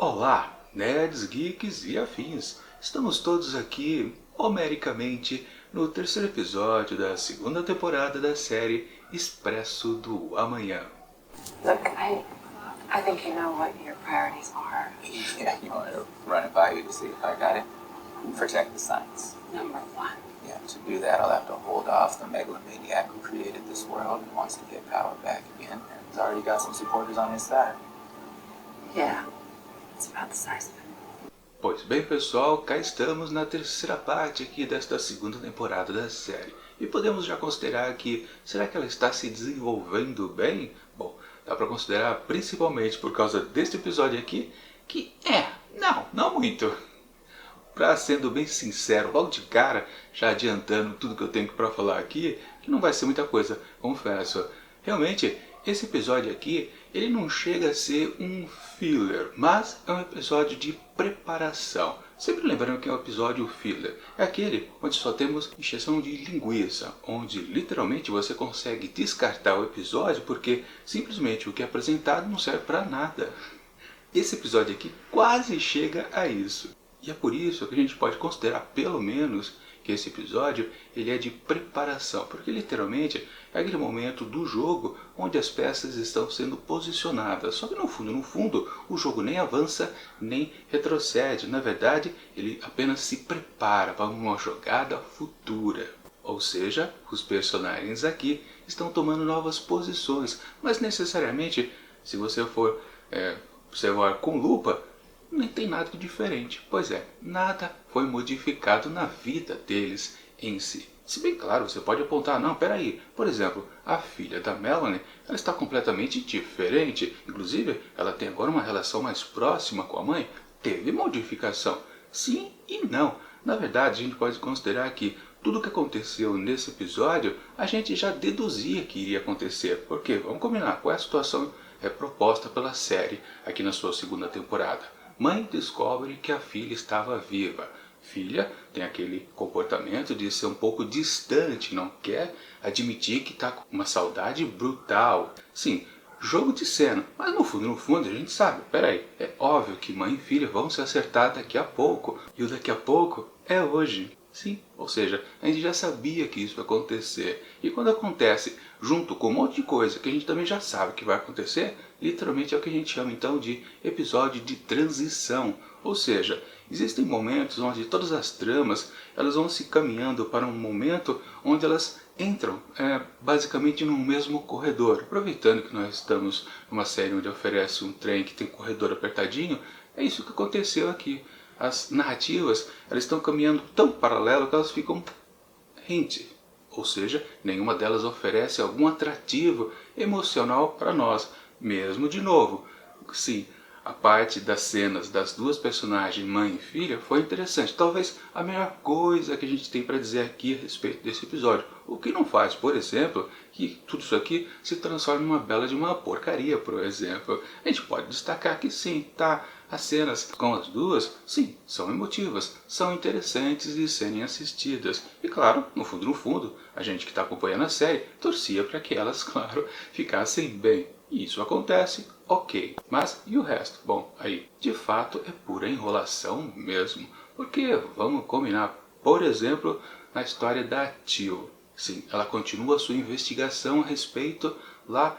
Olá, nerds, geeks e afins. Estamos todos aqui, homericamente, no terceiro episódio da segunda temporada da série Expresso do Amanhã. Look, I think you know what your priorities are. Yeah, you want to run it by you to see if I got it? Protect the science. Number one. Yeah, to do that, I'll have to hold off the megalomaniac who created this world and wants to get power back again. And he's already got some supporters on his side. Yeah, it's about the size of it. Pois bem, pessoal, cá estamos na terceira parte aqui desta segunda temporada da série. E podemos já considerar que, será que ela está se desenvolvendo bem? Bom, dá para considerar principalmente por causa deste episódio aqui, que não muito. Pra sendo bem sincero, logo de cara, já adiantando tudo que eu tenho para falar aqui, que não vai ser muita coisa, confesso. Realmente, esse episódio aqui, ele não chega a ser um filler, mas é um episódio de preparação. Sempre lembrando que é um episódio filler. É aquele onde só temos encheção de linguiça, onde literalmente você consegue descartar o episódio porque simplesmente o que é apresentado não serve para nada. Esse episódio aqui quase chega a isso. E é por isso que a gente pode considerar pelo menos que esse episódio ele é de preparação, porque literalmente é aquele momento do jogo onde as peças estão sendo posicionadas. Só que no fundo, o jogo nem avança nem retrocede. Na verdade, ele apenas se prepara para uma jogada futura. Ou seja, os personagens aqui estão tomando novas posições, mas necessariamente, se você for observar com lupa, nem tem nada de diferente. Pois é, nada foi modificado na vida deles em si. Se bem claro, você pode apontar, não, peraí, por exemplo, a filha da Melanie, ela está completamente diferente. Inclusive, ela tem agora uma relação mais próxima com a mãe. Teve modificação? Sim e não. Na verdade, a gente pode considerar que tudo o que aconteceu nesse episódio, a gente já deduzia que iria acontecer. Porque, vamos combinar, qual é a situação proposta pela série aqui na sua segunda temporada? Mãe descobre que a filha estava viva. Filha tem aquele comportamento de ser um pouco distante, não quer admitir que está com uma saudade brutal. Sim, jogo de cena, mas no fundo a gente sabe, peraí, é óbvio que mãe e filha vão se acertar daqui a pouco, e o daqui a pouco é hoje. Sim, ou seja, a gente já sabia que isso ia acontecer. E quando acontece junto com um monte de coisa que a gente também já sabe que vai acontecer, literalmente é o que a gente chama então de episódio de transição. Ou seja, existem momentos onde todas as tramas elas vão se caminhando para um momento onde elas entram basicamente no mesmo corredor. Aproveitando que nós estamos numa série onde oferece um trem que tem um corredor apertadinho, é isso que aconteceu aqui. As narrativas elas estão caminhando tão paralelo que elas ficam rente. Ou seja, nenhuma delas oferece algum atrativo emocional para nós. Mesmo de novo, sim, a parte das cenas das duas personagens, mãe e filha, foi interessante. Talvez a melhor coisa que a gente tem para dizer aqui a respeito desse episódio. O que não faz, por exemplo, que tudo isso aqui se transforme numa bela de uma porcaria, por exemplo. A gente pode destacar que sim, tá, as cenas com as duas, sim, são emotivas, são interessantes de serem assistidas. E claro, no fundo, a gente que está acompanhando a série torcia para que elas, claro, ficassem bem. E isso acontece, ok. Mas e o resto? Bom, aí, de fato, é pura enrolação mesmo. Porque, vamos combinar, por exemplo, na história da Teal. Sim, ela continua a sua investigação a respeito lá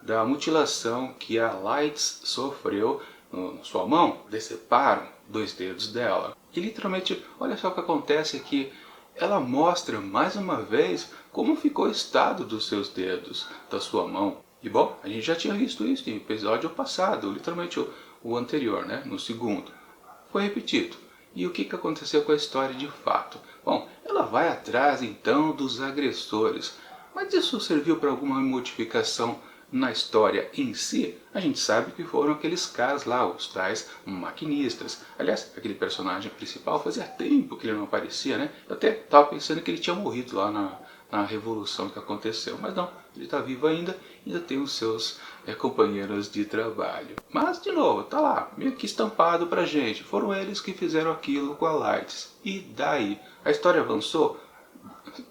da mutilação que a Lights sofreu na sua mão. Deceparam 2 dedos dela. E literalmente, olha só o que acontece aqui. Ela mostra mais uma vez como ficou o estado dos seus dedos, da sua mão. E bom, a gente já tinha visto isso em episódio passado, literalmente o anterior, né? No segundo. Foi repetido. E o que aconteceu com a história de fato? Bom, ela vai atrás então dos agressores. Mas isso serviu para alguma modificação na história em si? A gente sabe que foram aqueles caras lá, os tais maquinistas. Aliás, aquele personagem principal fazia tempo que ele não aparecia, né? Eu até estava pensando que ele tinha morrido lá na revolução que aconteceu. Mas não, ele está vivo ainda tem os seus companheiros de trabalho. Mas, de novo, tá lá, meio que estampado pra gente. Foram eles que fizeram aquilo com a Lights. E daí? A história avançou?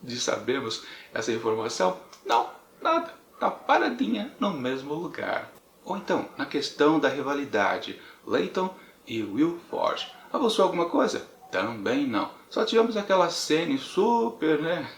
De sabermos essa informação? Não, nada. Tá paradinha no mesmo lugar. Ou então, na questão da rivalidade, Layton e Wilford. Avançou alguma coisa? Também não. Só tivemos aquela cena super, né?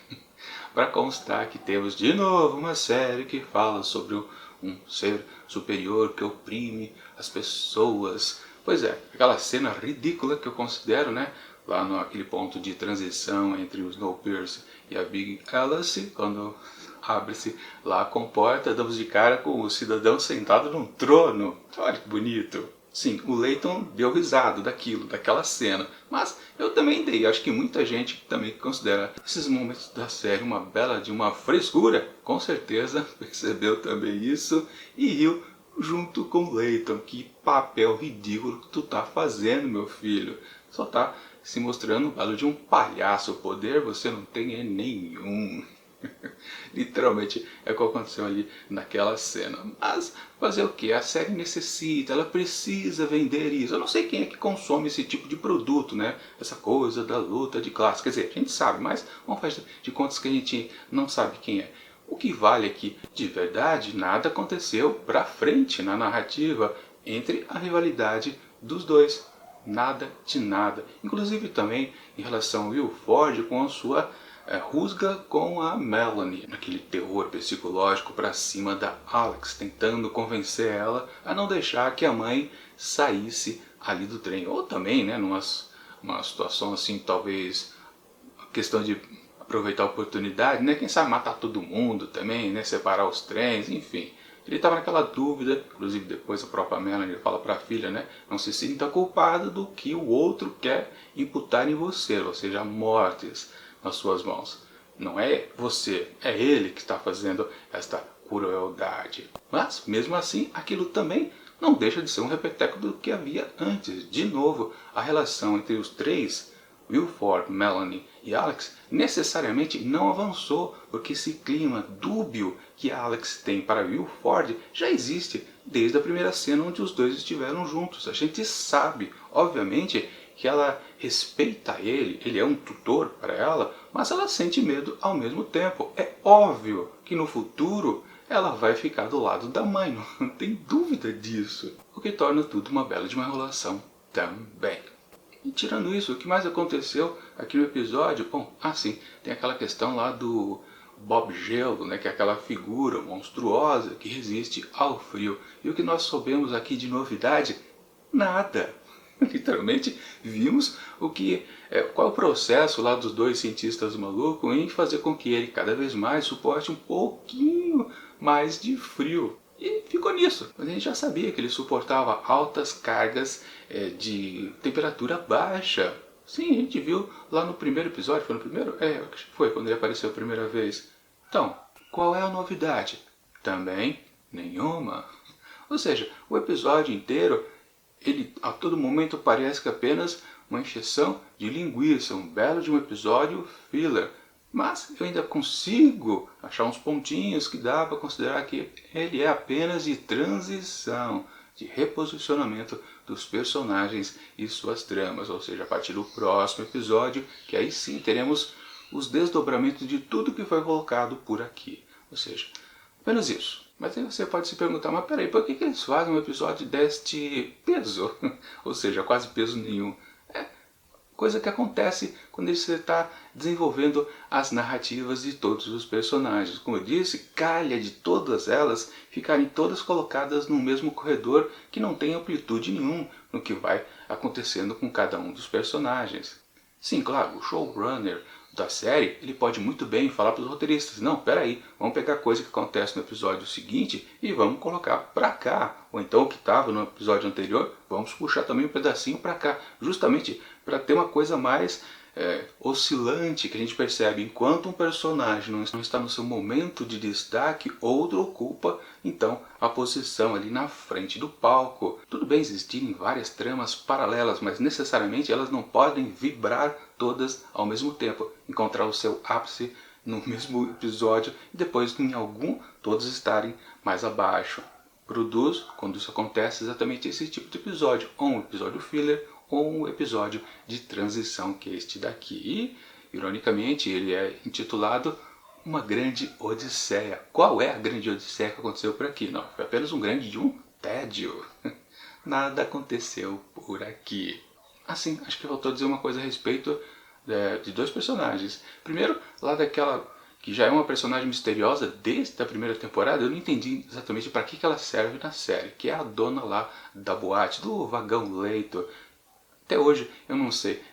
Para constar que temos de novo uma série que fala sobre um ser superior que oprime as pessoas. Pois é, aquela cena ridícula que eu considero, né? Lá naquele ponto de transição entre o Snowpiercer e a Big Alice, quando abre-se lá a comporta, damos de cara com o cidadão sentado num trono. Olha que bonito. Sim, o Leighton deu risada daquilo, daquela cena. Mas eu também dei. Acho que muita gente também considera esses momentos da série uma bela de uma frescura. Com certeza percebeu também isso e riu junto com o Leighton. Que papel ridículo que tu tá fazendo, meu filho. Só tá se mostrando um belo de um palhaço. O poder você não tem nenhum. Literalmente é o que aconteceu ali naquela cena. Mas fazer o que? A série necessita, ela precisa vender isso. Eu não sei quem é que consome esse tipo de produto, né? Essa coisa da luta de classe. Quer dizer, a gente sabe, mas vamos fazer de contas que a gente não sabe quem é. O que vale é que, de verdade, nada aconteceu pra frente na narrativa entre a rivalidade dos dois. Nada de nada. Inclusive também em relação ao Will Ford com a sua rusga com a Melanie, naquele terror psicológico para cima da Alex, tentando convencer ela a não deixar que a mãe saísse ali do trem. Ou também, né, numa situação assim, talvez questão de aproveitar a oportunidade, né, quem sabe matar todo mundo também, né, separar os trens, enfim. Ele estava naquela dúvida, inclusive depois a própria Melanie fala para a filha, né, não se sinta culpada do que o outro quer imputar em você, ou seja, mortes nas suas mãos. Não é você, é ele que está fazendo esta crueldade. Mas, mesmo assim, aquilo também não deixa de ser um repeteco do que havia antes. De novo, a relação entre os três, Wilford, Melanie e Alex, necessariamente não avançou, porque esse clima dúbio que a Alex tem para Wilford já existe desde a primeira cena onde os dois estiveram juntos. A gente sabe, obviamente, que ela respeita ele é um tutor para ela, mas ela sente medo ao mesmo tempo. É óbvio que no futuro ela vai ficar do lado da mãe, não tem dúvida disso. O que torna tudo uma bela de uma enrolação também. E tirando isso, o que mais aconteceu aqui no episódio? Bom, sim, tem aquela questão lá do Bob Gelo, né, que é aquela figura monstruosa que resiste ao frio. E o que nós soubemos aqui de novidade? Nada. Literalmente vimos qual é o processo lá dos dois cientistas malucos em fazer com que ele cada vez mais suporte um pouquinho mais de frio. E ficou nisso. Mas a gente já sabia que ele suportava altas cargas de temperatura baixa. Sim, a gente viu lá no primeiro episódio, foi no primeiro? Acho que foi quando ele apareceu a primeira vez. Então, qual é a novidade? Também nenhuma. Ou seja, o episódio inteiro ele a todo momento parece que apenas uma encheção de linguiça, um belo de um episódio filler. Mas eu ainda consigo achar uns pontinhos que dá para considerar que ele é apenas de transição, de reposicionamento dos personagens e suas tramas. Ou seja, a partir do próximo episódio, que aí sim teremos os desdobramentos de tudo que foi colocado por aqui. Ou seja, apenas isso. Mas aí você pode se perguntar, mas peraí, por que eles fazem um episódio deste peso? Ou seja, quase peso nenhum. É coisa que acontece quando você está desenvolvendo as narrativas de todos os personagens. Como eu disse, calha de todas elas ficarem todas colocadas no mesmo corredor que não tem amplitude nenhum no que vai acontecendo com cada um dos personagens. Sim, claro, o showrunner da série, ele pode muito bem falar para os roteiristas, não, peraí, vamos pegar coisa que acontece no episódio seguinte e vamos colocar para cá. Ou então o que estava no episódio anterior, vamos puxar também um pedacinho para cá, justamente para ter uma coisa mais oscilante, que a gente percebe enquanto um personagem não está no seu momento de destaque, outro ocupa então a posição ali na frente do palco. Tudo bem existirem várias tramas paralelas, mas necessariamente elas não podem vibrar todas ao mesmo tempo, encontrar o seu ápice no mesmo episódio e depois em algum todos estarem mais abaixo. Produz, quando isso acontece, exatamente esse tipo de episódio, ou um episódio filler, ou um episódio de transição, que é este daqui. E, ironicamente, ele é intitulado Uma Grande Odisseia. Qual é a grande odisseia que aconteceu por aqui? Não, foi apenas um grande de um tédio. Nada aconteceu por por aqui. Assim, acho que faltou dizer uma coisa a respeito de dois personagens. Primeiro, lá daquela que já é uma personagem misteriosa desde a primeira temporada, eu não entendi exatamente para que ela serve na série, que é a dona lá da boate, do vagão leito. Até hoje eu não sei.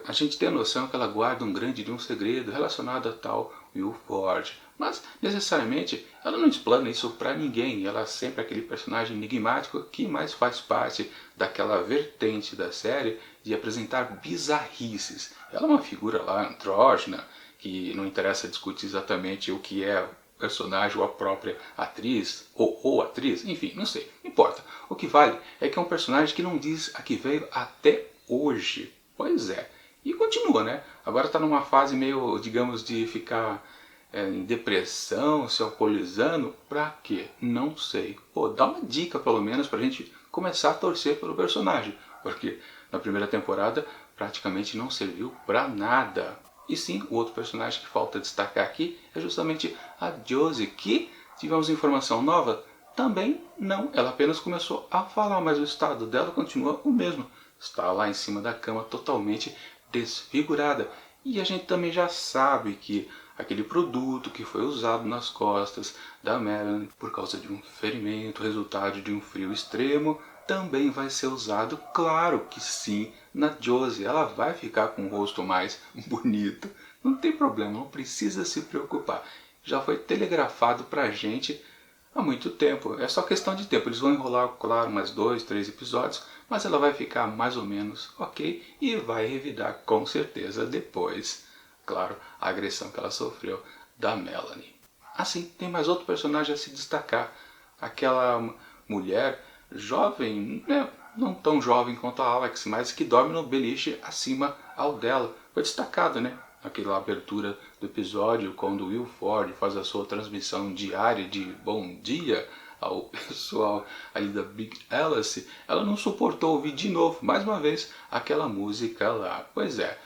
A gente tem a noção que ela guarda um grande de um segredo relacionado a tal Will Ford. Mas, necessariamente, ela não explana isso pra ninguém. Ela é sempre aquele personagem enigmático que mais faz parte daquela vertente da série de apresentar bizarrices. Ela é uma figura lá andrógena, que não interessa discutir exatamente o que é o personagem ou a própria atriz, ou atriz, enfim, não sei, não importa. O que vale é que é um personagem que não diz a que veio até hoje. Pois é. E continua, né? Agora está numa fase meio, digamos, de ficar em depressão, se alcoolizando. Pra quê? Não sei. Pô, dá uma dica pelo menos pra gente começar a torcer pelo personagem. Porque na primeira temporada praticamente não serviu pra nada. E sim, o outro personagem que falta destacar aqui é justamente a Josie, que tivemos informação nova. Também não, ela apenas começou a falar, mas o estado dela continua o mesmo. Está lá em cima da cama totalmente desfigurada. E a gente também já sabe que aquele produto que foi usado nas costas da Melanie por causa de um ferimento, resultado de um frio extremo, também vai ser usado, claro que sim, na Josie. Ela vai ficar com o rosto mais bonito. Não tem problema, não precisa se preocupar. Já foi telegrafado pra gente há muito tempo. É só questão de tempo. Eles vão enrolar, claro, mais 2, 3 episódios, mas ela vai ficar mais ou menos ok e vai revidar com certeza depois, claro, a agressão que ela sofreu da Melanie. Assim, tem mais outro personagem a se destacar. Aquela mulher jovem, né, não tão jovem quanto a Alex, mas que dorme no beliche acima ao dela. Foi destacado, né? Aquela abertura do episódio, quando o Will Ford faz a sua transmissão diária de bom dia ao pessoal ali da Big Alice, ela não suportou ouvir de novo, mais uma vez, aquela música lá. Pois é,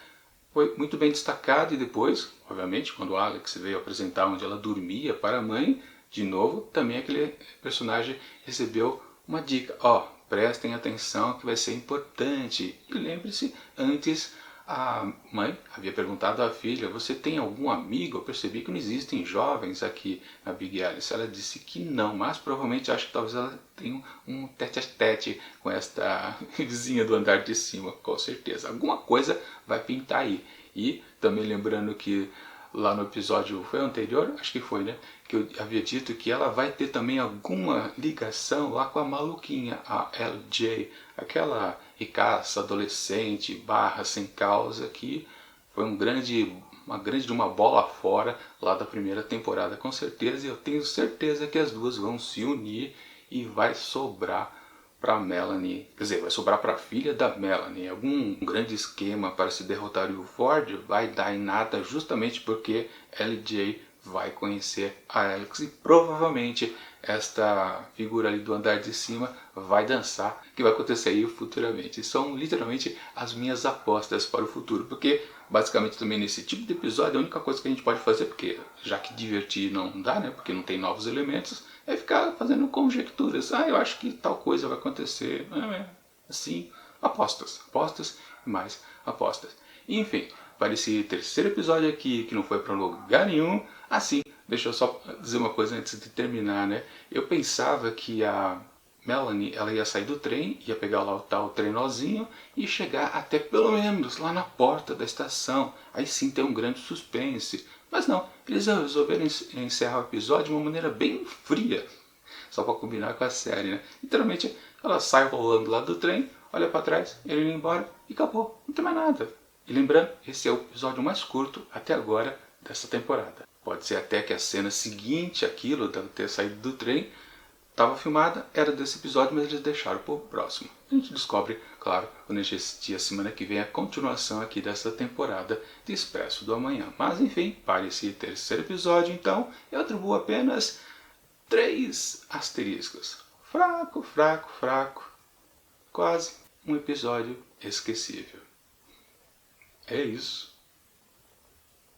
foi muito bem destacado e depois, obviamente, quando a Alex veio apresentar onde ela dormia para a mãe, de novo, também aquele personagem recebeu uma dica. Ó, prestem atenção que vai ser importante. E lembre-se, antes a mãe havia perguntado à filha, você tem algum amigo? Eu percebi que não existem jovens aqui na Big Alice. Ela disse que não, mas provavelmente acho que talvez ela tenha um tete-a-tete com esta vizinha do andar de cima, com certeza. Alguma coisa vai pintar aí. E também lembrando que lá no episódio, foi anterior? Acho que foi, né? Que eu havia dito que ela vai ter também alguma ligação lá com a maluquinha, a LJ, aquela ricaça adolescente, barra sem causa, que foi uma grande de uma bola fora lá da primeira temporada, com certeza. E eu tenho certeza que as duas vão se unir e vai sobrar para Melanie, quer dizer, vai sobrar para a filha da Melanie. Algum grande esquema para se derrotar o Ford vai dar em nada, justamente porque LJ vai conhecer a Alex e provavelmente esta figura ali do andar de cima vai dançar, que vai acontecer aí futuramente. São literalmente as minhas apostas para o futuro, porque basicamente também nesse tipo de episódio a única coisa que a gente pode fazer, porque já que divertir não dá, né, porque não tem novos elementos, é ficar fazendo conjecturas. Eu acho que tal coisa vai acontecer. Assim, apostas e mais apostas. Enfim, para esse terceiro episódio aqui, que não foi para lugar nenhum, assim, deixa eu só dizer uma coisa antes de terminar, né? Eu pensava que a Melanie, ela ia sair do trem, ia pegar lá o tal trenozinho e chegar até pelo menos lá na porta da estação. Aí sim tem um grande suspense. Mas não, eles resolveram encerrar o episódio de uma maneira bem fria. Só para combinar com a série, né? Literalmente, ela sai rolando lá do trem, olha para trás, ele indo embora e acabou. Não tem mais nada. E lembrando, esse é o episódio mais curto até agora dessa temporada. Pode ser até que a cena seguinte, aquilo, dela ter saído do trem, estava filmada, era desse episódio, mas eles deixaram para o próximo. A gente descobre, claro, quando a gente assistir a semana que vem a continuação aqui dessa temporada de Expresso do Amanhã. Mas enfim, para esse terceiro episódio, então, eu atribuo apenas 3 asteriscos. Fraco, fraco, fraco. Quase um episódio esquecível. É isso.